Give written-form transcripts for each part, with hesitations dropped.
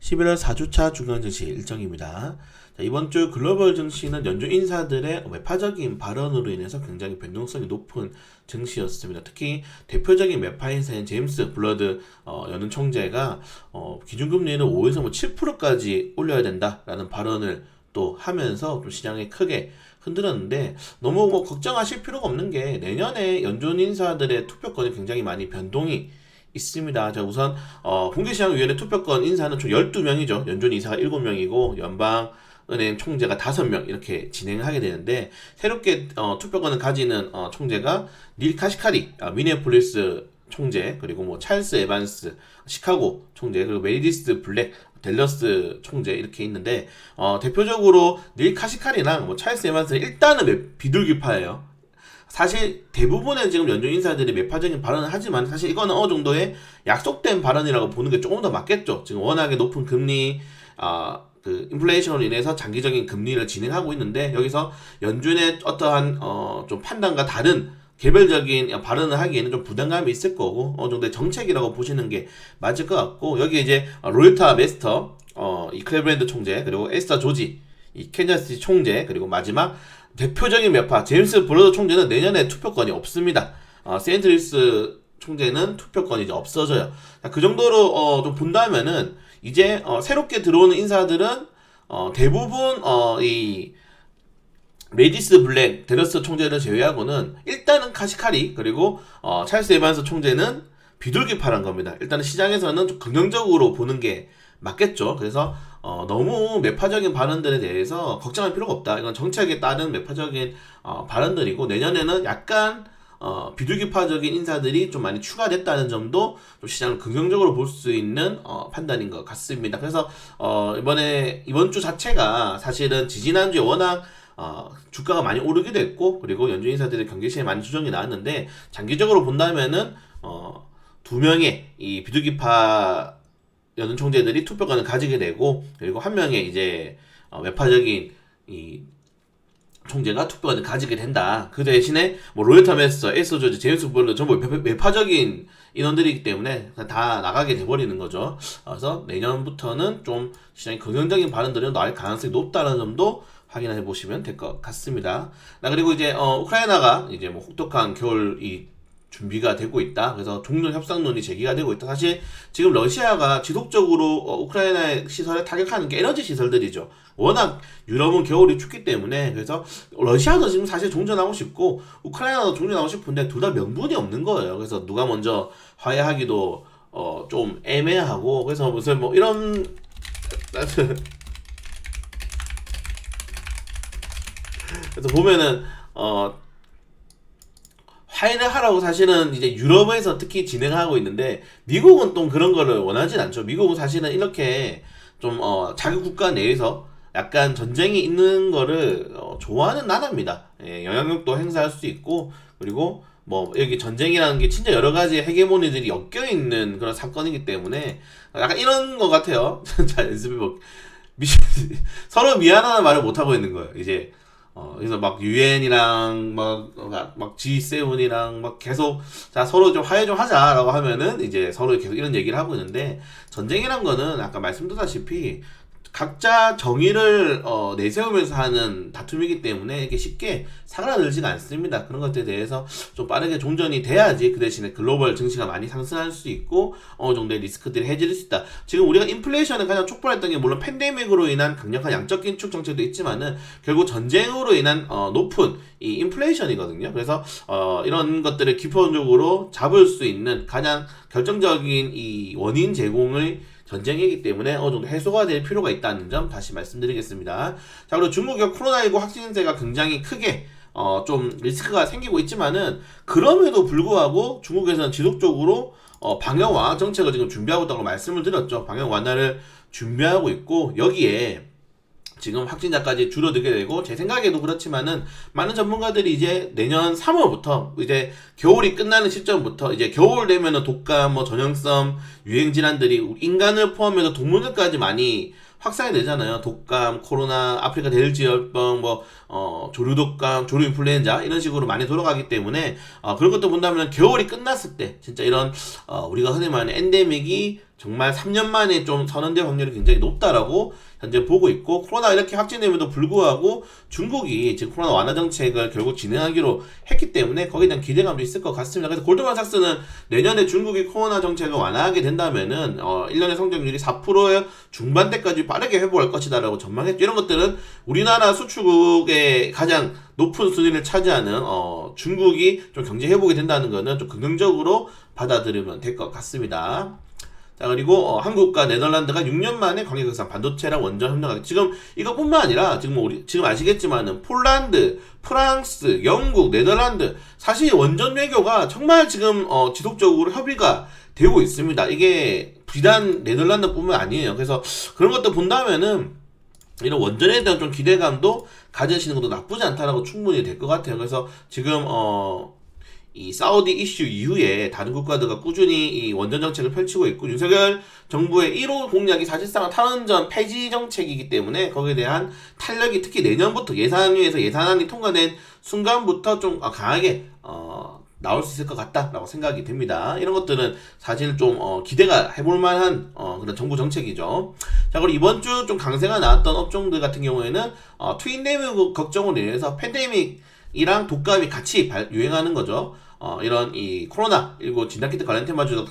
11월 4주차 중간 증시 일정입니다. 자, 이번 주 글로벌 증시는 연준 인사들의 매파적인 발언으로 인해서 굉장히 변동성이 높은 증시였습니다. 특히 대표적인 매파 인사인 제임스 블러드 연은 총재가 기준금리를 5에서 7%까지 올려야 된다라는 발언을 또 하면서 좀 시장에 크게 흔들었는데, 너무 걱정하실 필요가 없는 게 내년에 연준 인사들의 투표권이 굉장히 많이 변동이 있습니다. 자, 우선 공개시장위원회 투표권 인사는 총 12명이죠. 연준 이사가 7명이고 연방은행 총재가 5명 이렇게 진행하게 되는데, 새롭게 투표권을 가지는 총재가 닐 카시카리 미네폴리스 총재, 그리고 뭐 찰스 에반스 시카고 총재, 그리고 메리디스 블랙 댈러스 총재 이렇게 있는데, 대표적으로 닐 카시카리랑 뭐 찰스 에반스는 일단은 비둘기파예요. 사실 대부분의 지금 연준 인사들이 매파적인 발언을 하지만, 사실 이거는 어느 정도의 약속된 발언이라고 보는 게 조금 더 맞겠죠. 지금 워낙에 높은 금리, 그 인플레이션으로 인해서 장기적인 금리를 진행하고 있는데, 여기서 연준의 어떠한 좀 판단과 다른 개별적인 발언을 하기에는 좀 부담감이 있을 거고, 어느 정도의 정책이라고 보시는 게 맞을 것 같고, 여기 이제 로이타 메스터, 이 클레브랜드 총재, 그리고 에스터 조지, 이 캔자스시티 총재, 그리고 마지막 대표적인 매파 제임스 블러드 총재는 내년에 투표권이 없습니다. 세인트루이스 총재는 투표권이 이제 없어져요. 그 정도로 좀 본다면은 이제 새롭게 들어오는 인사들은 대부분 이 메디스 블랙 댈러스 총재를 제외하고는 일단은 카시카리, 그리고 찰스 에반스 총재는 비둘기파란 겁니다. 일단은 시장에서는 좀 긍정적으로 보는 게 맞겠죠. 그래서 너무 매파적인 발언들에 대해서 걱정할 필요가 없다. 이건 정책에 따른 매파적인 발언들이고, 내년에는 약간 비둘기파적인 인사들이 좀 많이 추가됐다는 점도 좀 시장을 긍정적으로 볼 수 있는 판단인 것 같습니다. 그래서 이번 주 자체가 사실은 지지난주에 워낙 주가가 많이 오르기도 했고, 그리고 연준 인사들의 경계시에 많이 조정이 나왔는데, 장기적으로 본다면은 두 명의 이 비둘기파 연준 총재들이 투표권을 가지게 되고, 그리고 한 명의 이제 매파적인 이 총재가 투표권을 가지게 된다. 그 대신에 뭐 로이터 메스터, 에스터 조지, 제임스 블러드 전부 매파적인 인원들이기 때문에 다 나가게 돼버리는 거죠. 그래서 내년부터는 좀 시장이 긍정적인 발언들이 나올 가능성이 높다는 점도 확인해 보시면 될 것 같습니다. 그리고 이제 우크라이나가 이제 뭐 혹독한 겨울이 준비가 되고 있다. 그래서 종전 협상론이 제기가 되고 있다. 사실 지금 러시아가 지속적으로 우크라이나의 시설에 타격하는 게 에너지 시설들이죠. 워낙 유럽은 겨울이 춥기 때문에. 그래서 러시아도 지금 사실 종전하고 싶고 우크라이나도 종전하고 싶은데 둘 다 명분이 없는 거예요. 그래서 누가 먼저 화해하기도 좀 애매하고, 그래서 무슨 뭐 이런 그래서 보면은 화해를 하라고 사실은 이제 유럽에서 특히 진행하고 있는데, 미국은 또 그런 거를 원하진 않죠. 미국은 사실은 이렇게 좀 자기 국가 내에서 약간 전쟁이 있는 거를 좋아하는 나라입니다. 예, 영향력도 행사할 수 있고, 그리고 뭐 여기 전쟁이라는 게 진짜 여러 가지 헤게모니들이 엮여 있는 그런 사건이기 때문에 약간 이런 거 같아요. 자, 연습이 뭐 서로 미안하다는 말을 못 하고 있는 거예요. 이제 그래서 막 유엔이랑 막 G7이랑 막 계속 자 서로 좀 화해 좀 하자라고 하면은 이제 서로 계속 이런 얘기를 하고 있는데, 전쟁이란 거는 아까 말씀드렸다시피 각자 정의를 내세우면서 하는 다툼이기 때문에 이게 쉽게 사그라들지가 않습니다. 그런 것들에 대해서 좀 빠르게 종전이 돼야지 그 대신에 글로벌 증시가 많이 상승할 수 있고 어느 정도의 리스크들이 해질 수 있다. 지금 우리가 인플레이션을 가장 촉발했던 게 물론 팬데믹으로 인한 강력한 양적 긴축 정책도 있지만은 결국 전쟁으로 인한 높은 이 인플레이션이거든요. 그래서 이런 것들을 기본적으로 잡을 수 있는 가장 결정적인 이 원인 제공을 전쟁이기 때문에 어느 정도 해소가 될 필요가 있다는 점 다시 말씀드리겠습니다. 자, 그리고 중국의 코로나19 확진세가 굉장히 크게 좀 리스크가 생기고 있지만은, 그럼에도 불구하고 중국에서는 지속적으로 방역 완화 정책을 지금 준비하고 있다고 말씀을 드렸죠. 방역 완화를 준비하고 있고, 여기에 지금 확진자까지 줄어들게 되고, 제 생각에도 그렇지만은 많은 전문가들이 이제 내년 3월부터 이제 겨울이 끝나는 시점부터 이제 겨울 되면은 독감, 뭐 전염성 유행 질환들이 인간을 포함해서 동물들까지 많이 확산이 되잖아요. 독감, 코로나, 아프리카 대일지열병, 뭐 조류독감, 조류인플루엔자 이런 식으로 많이 돌아가기 때문에 그런 것도 본다면 겨울이 끝났을 때 진짜 이런 우리가 흔히 말하는 엔데믹이 정말 3년 만에 좀 선언될 확률이 굉장히 높다라고 현재 보고 있고, 코로나 이렇게 확진됨에도 불구하고 중국이 지금 코로나 완화 정책을 결국 진행하기로 했기 때문에 거기에 대한 기대감도 있을 것 같습니다. 그래서 골드만삭스는 내년에 중국이 코로나 정책을 완화하게 된다면은 1년의 성장률이 4%의 중반대까지 빠르게 회복할 것이다라고 전망했죠. 이런 것들은 우리나라 수출국의 가장 높은 순위를 차지하는 중국이 좀 경제 회복이 된다는 거는 좀 긍정적으로 받아들이면 될 것 같습니다. 자, 그리고 한국과 네덜란드가 6년 만에 관계 개선 반도체랑 원전 협력하기. 지금 이것뿐만 아니라 지금 지금 아시겠지만은 폴란드, 프랑스, 영국, 네덜란드 사실 원전 외교가 정말 지금 지속적으로 협의가 되고 있습니다. 이게 비단 네덜란드뿐만 아니에요. 그래서 그런 것들 본다면은 이런 원전에 대한 좀 기대감도 가지시는 것도 나쁘지 않다라고 충분히 될 것 같아요. 그래서 지금 이 사우디 이슈 이후에 다른 국가들과 꾸준히 이 원전 정책을 펼치고 있고, 윤석열 정부의 1호 공약이 사실상 탈원전 폐지 정책이기 때문에 거기에 대한 탄력이 특히 내년부터 예산위에서 예산안이 통과된 순간부터 좀 강하게 나올 수 있을 것 같다라고 생각이 됩니다. 이런 것들은 사실 좀 기대가 해볼 만한 그런 정부 정책이죠. 자, 그리고 이번 주 좀 강세가 나왔던 업종들 같은 경우에는 트윈데믹 걱정으로 인해서 팬데믹이랑 독감이 같이 유행하는 거죠. 이런 이 코로나19 진단키트 관련 테마주도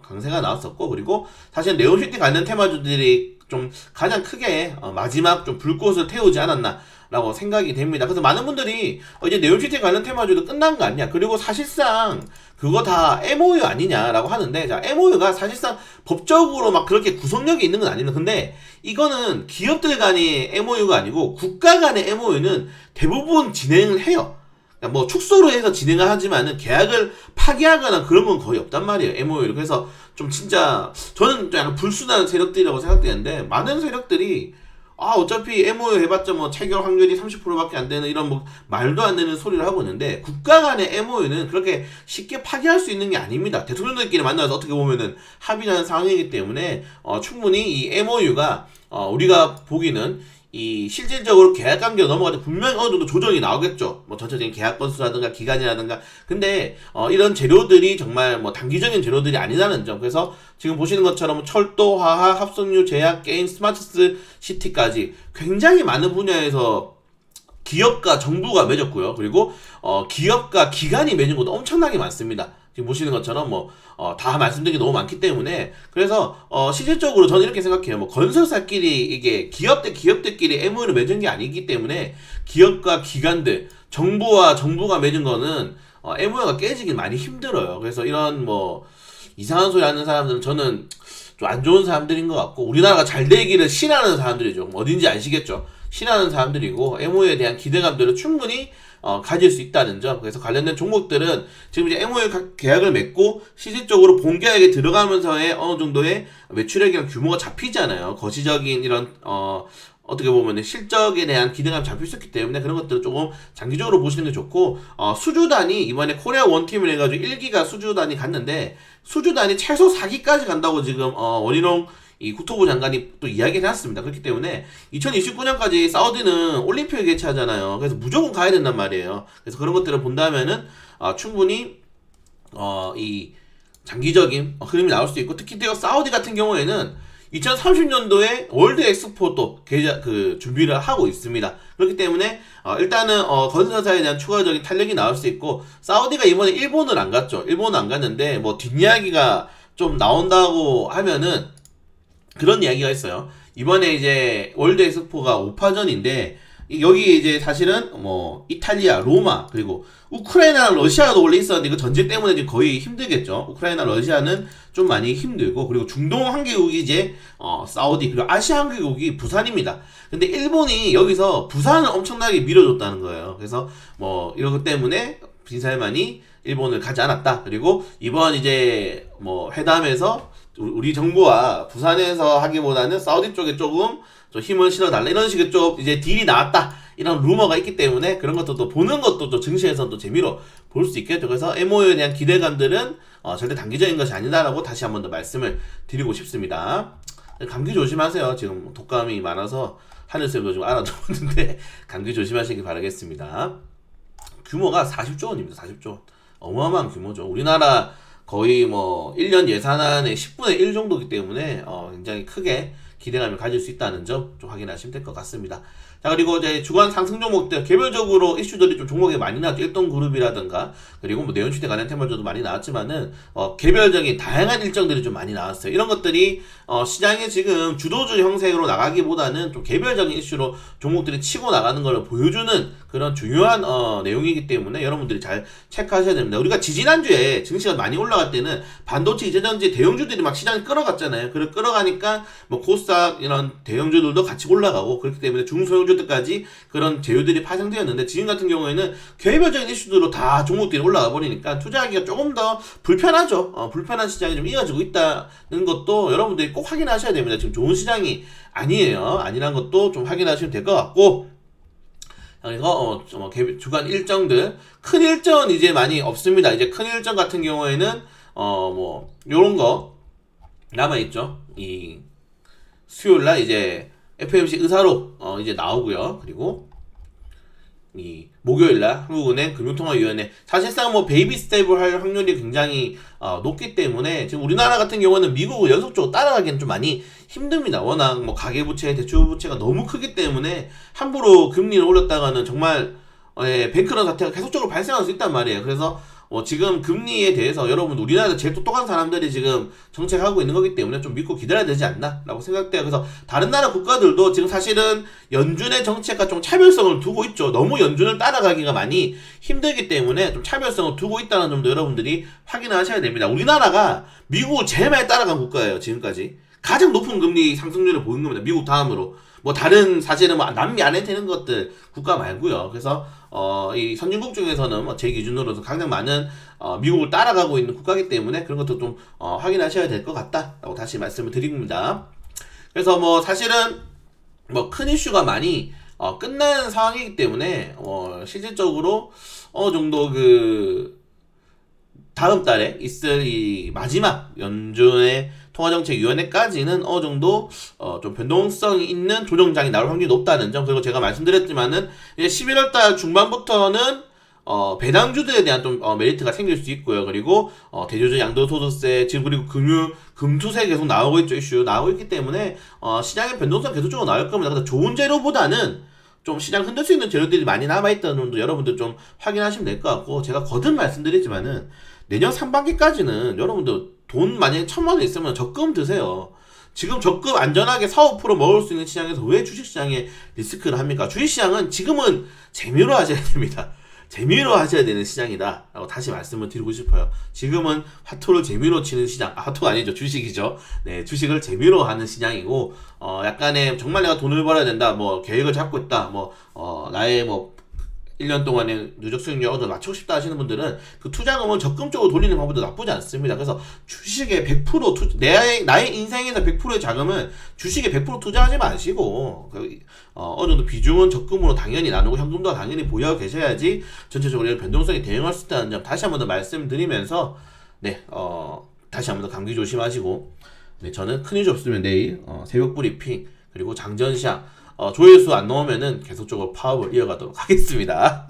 강세가 나왔었고, 그리고 사실 네온시티 관련 테마주들이 좀 가장 크게 마지막 좀 불꽃을 태우지 않았나 라고 생각이 됩니다. 그래서 많은 분들이 이제 네온시티 관련 테마주도 끝난 거 아니냐, 그리고 사실상 그거 다 MOU 아니냐라고 하는데, 자, MOU가 사실상 법적으로 막 그렇게 구속력이 있는 건 아닙니다. 근데 이거는 기업들 간의 MOU가 아니고 국가 간의 MOU는 대부분 진행을 해요. 뭐 축소로 해서 진행을 하지만은 계약을 파기하거나 그런 건 거의 없단 말이에요, MOU를. 그래서 좀 진짜 저는 좀 약간 불순한 세력들이라고 생각되는데, 많은 세력들이 어차피 MOU 해봤자 뭐 체결 확률이 30%밖에 안 되는 이런 뭐 말도 안 되는 소리를 하고 있는데, 국가 간의 MOU는 그렇게 쉽게 파기할 수 있는 게 아닙니다. 대통령들끼리 만나서 어떻게 보면은 합의하는 상황이기 때문에 충분히 이 MOU가 우리가 보기는 이 실질적으로 계약 관계로 넘어갈 때 분명히 어느 정도 조정이 나오겠죠. 뭐 전체적인 계약 건수라든가 기간이라든가. 근데 이런 재료들이 정말 뭐 단기적인 재료들이 아니라는 점. 그래서 지금 보시는 것처럼 철도, 화학, 합성유, 제약, 게임, 스마트 시티까지 굉장히 많은 분야에서 기업과 정부가 맺었고요. 그리고 기업과 기관이 맺은 것도 엄청나게 많습니다. 지금 보시는 것처럼 다 말씀드린 게 너무 많기 때문에, 그래서 실질적으로 저는 이렇게 생각해요. 뭐 건설사끼리 이게 기업들끼리 MOU를 맺은 게 아니기 때문에 기업과 기관들, 정부와 정부가 맺은 거는 MOU가 깨지긴 많이 힘들어요. 그래서 이런 뭐 이상한 소리 하는 사람들은 저는 좀 안 좋은 사람들인 것 같고, 우리나라가 잘 되기를 싫어하는 사람들이죠. 어딘지 아시겠죠? 싫어하는 사람들이고, MOU에 대한 기대감들을 충분히 가질 수 있다는 점. 그래서 관련된 종목들은 지금 이제 MOU 계약을 맺고 실질적으로 본 계약에 들어가면서의 어느 정도의 매출액이랑 규모가 잡히잖아요. 거시적인 이런 어떻게 보면 실적에 대한 기대감이 잡힐 수 있기 때문에 그런 것들을 조금 장기적으로 보시는 게 좋고, 수주단이 이번에 코리아 원팀을 해가지고 1기가 수주단이 갔는데, 수주단이 최소 4기까지 간다고 지금 원희룡 이 국토부 장관이 또 이야기를 해놨습니다. 그렇기 때문에 2029년까지 사우디는 올림픽을 개최하잖아요. 그래서 무조건 가야 된단 말이에요. 그래서 그런 것들을 본다면은 충분히 이 장기적인 흐름이 나올 수 있고, 특히 사우디 같은 경우에는 2030년도에 월드 엑스포도 준비를 하고 있습니다. 그렇기 때문에 일단은 건설사에 대한 추가적인 탄력이 나올 수 있고, 사우디가 이번에 일본을 안 갔죠. 일본은 안 갔는데 뭐 뒷이야기가 좀 나온다고 하면은 그런 이야기가 있어요. 이번에 이제 월드 엑스포가 5파전인데 여기 이제 사실은 뭐 이탈리아, 로마, 그리고 우크라이나, 러시아도 원래 있었는데 그 전쟁 때문에 지금 거의 힘들겠죠. 우크라이나, 러시아는 좀 많이 힘들고, 그리고 중동 한 개국이 이제 사우디, 그리고 아시아 한 개국이 부산입니다. 근데 일본이 여기서 부산을 엄청나게 밀어줬다는 거예요. 그래서 뭐 이런 것 때문에 빈살만이 일본을 가지 않았다. 그리고 이번 이제 뭐 회담에서 우리 정부와 부산에서 하기보다는 사우디 쪽에 조금 좀 힘을 실어달라, 이런 식의 좀 이제 딜이 나왔다, 이런 루머가 있기 때문에 그런 것도 보는 것도 또 증시에서 또 재미로 볼 수 있겠죠. 그래서 MOU에 대한 기대감들은 절대 단기적인 것이 아니다라고 다시 한 번 더 말씀을 드리고 싶습니다. 감기 조심하세요. 지금 독감이 많아서 하늘쌤도 좀 알아두었는데 감기 조심하시기 바라겠습니다. 규모가 40조 원입니다. 40조 원. 어마어마한 규모죠. 우리나라 거의 뭐 1년 예산안의 10분의 1 정도이기 때문에 굉장히 크게 기대감을 가질 수 있다는 점 좀 확인하시면 될 것 같습니다. 자, 그리고 이제 주간 상승 종목들 개별적으로 이슈들이 좀 종목에 많이 나왔죠. 일동 그룹이라든가 그리고 뭐 내연취대 관련 테마주도 많이 나왔지만은 개별적인 다양한 일정들이 좀 많이 나왔어요. 이런 것들이 시장에 지금 주도주 형식으로 나가기보다는 좀 개별적인 이슈로 종목들이 치고 나가는 걸 보여주는 그런 중요한 내용이기 때문에 여러분들이 잘 체크하셔야 됩니다. 우리가 지지난주에 증시가 많이 올라갈 때는 반도체, 이제전지 대형주들이 막 시장을 끌어갔잖아요. 그걸 끌어가니까 뭐 코스닥 이런 대형주들도 같이 올라가고 그렇기 때문에 중소형주들까지 그런 제휴들이 파생되었는데 지금 같은 경우에는 개별적인 이슈들로 다 종목들이 올라가 버리니까 투자하기가 조금 더 불편하죠. 불편한 시장이 좀 이어지고 있다는 것도 여러분들이 꼭 확인하셔야 됩니다. 지금 좋은 시장이 아니에요. 아니란 것도 좀 확인하시면 될 것 같고, 그래서 주간 일정들 큰 일정은 이제 많이 없습니다. 이제 큰 일정 같은 경우에는 뭐 요런 거 남아 있죠. 이 수요일날 이제 FOMC 의사록 이제 나오고요. 그리고 이 목요일날 한국은행 금융통화위원회 사실상 뭐 베이비 스텝을 할 확률이 굉장히 높기 때문에 지금 우리나라 같은 경우는 미국을 연속적으로 따라가기는 좀 많이 힘듭니다. 워낙 뭐 가계부채, 대출부채가 너무 크기 때문에 함부로 금리를 올렸다가는 정말 뱅크런 사태가 계속적으로 발생할 수 있단 말이에요. 그래서 지금 금리에 대해서 여러분 우리나라에서 제일 똑똑한 사람들이 지금 정책하고 있는 거기 때문에 좀 믿고 기다려야 되지 않나 라고 생각돼요. 그래서 다른 나라 국가들도 지금 사실은 연준의 정책과 좀 차별성을 두고 있죠. 너무 연준을 따라가기가 많이 힘들기 때문에 좀 차별성을 두고 있다는 점도 여러분들이 확인하셔야 됩니다. 우리나라가 미국을 제일 많이 따라간 국가예요. 지금까지 가장 높은 금리 상승률을 보인 겁니다. 미국 다음으로. 뭐 다른 사실은 뭐 남미 안에 되는 것들 국가 말고요. 그래서 이 선진국 중에서는 제 기준으로서 가장 많은 미국을 따라가고 있는 국가이기 때문에 그런 것도 좀 확인하셔야 될 것 같다라고 다시 말씀을 드립니다. 그래서 뭐 사실은 뭐 큰 이슈가 많이 끝난 상황이기 때문에 실질적으로 어느 정도 그 다음 달에 있을 이 마지막 연준의 통화정책위원회까지는 어느 정도 좀 변동성이 있는 조정장이 나올 확률이 높다는 점, 그리고 제가 말씀드렸지만은 이제 11월달 중반부터는 배당주들에 대한 좀 메리트가 생길 수 있고요. 그리고 대주주 양도소득세 지금 그리고 금투세 계속 나오고 있죠. 이슈 나오고 있기 때문에 시장의 변동성 계속적으로 나올 겁니다. 그래서 좋은 재료보다는 좀 시장 흔들 수 있는 재료들이 많이 남아있다는 점도 여러분들 좀 확인하시면 될 것 같고, 제가 거듭 말씀드리지만은 내년 상반기까지는 여러분들 돈 만약에 1,000만 원 있으면 적금 드세요. 지금 적금 안전하게 4, 5% 먹을 수 있는 시장에서 왜 주식시장에 리스크를 합니까? 주식시장은 지금은 재미로 하셔야 됩니다. 재미로 하셔야 되는 시장이다 라고 다시 말씀을 드리고 싶어요. 지금은 화투를 재미로 치는 시장, 화투가 아니죠, 주식이죠. 네, 주식을 재미로 하는 시장이고, 약간의 정말 내가 돈을 벌어야 된다, 뭐 계획을 잡고 있다, 나의 1년 동안의 누적 수익률 얻어 맞추고 싶다 하시는 분들은 그 투자금을 적금 쪽으로 돌리는 방법도 나쁘지 않습니다. 그래서 주식에 100% 나의 인생에서 100%의 자금은 주식에 100% 투자하지 마시고 어느 정도 비중은 적금으로 당연히 나누고 현금도 당연히 보유하고 계셔야지 전체적으로 이런 변동성에 대응할 수 있다는 점 다시 한 번 더 말씀드리면서 다시 한 번 더 감기 조심하시고, 저는 큰 이슈 없으면 내일 새벽 브리핑 그리고 장전시장 조회수 안 나오면은 계속적으로 파업을 이어가도록 하겠습니다.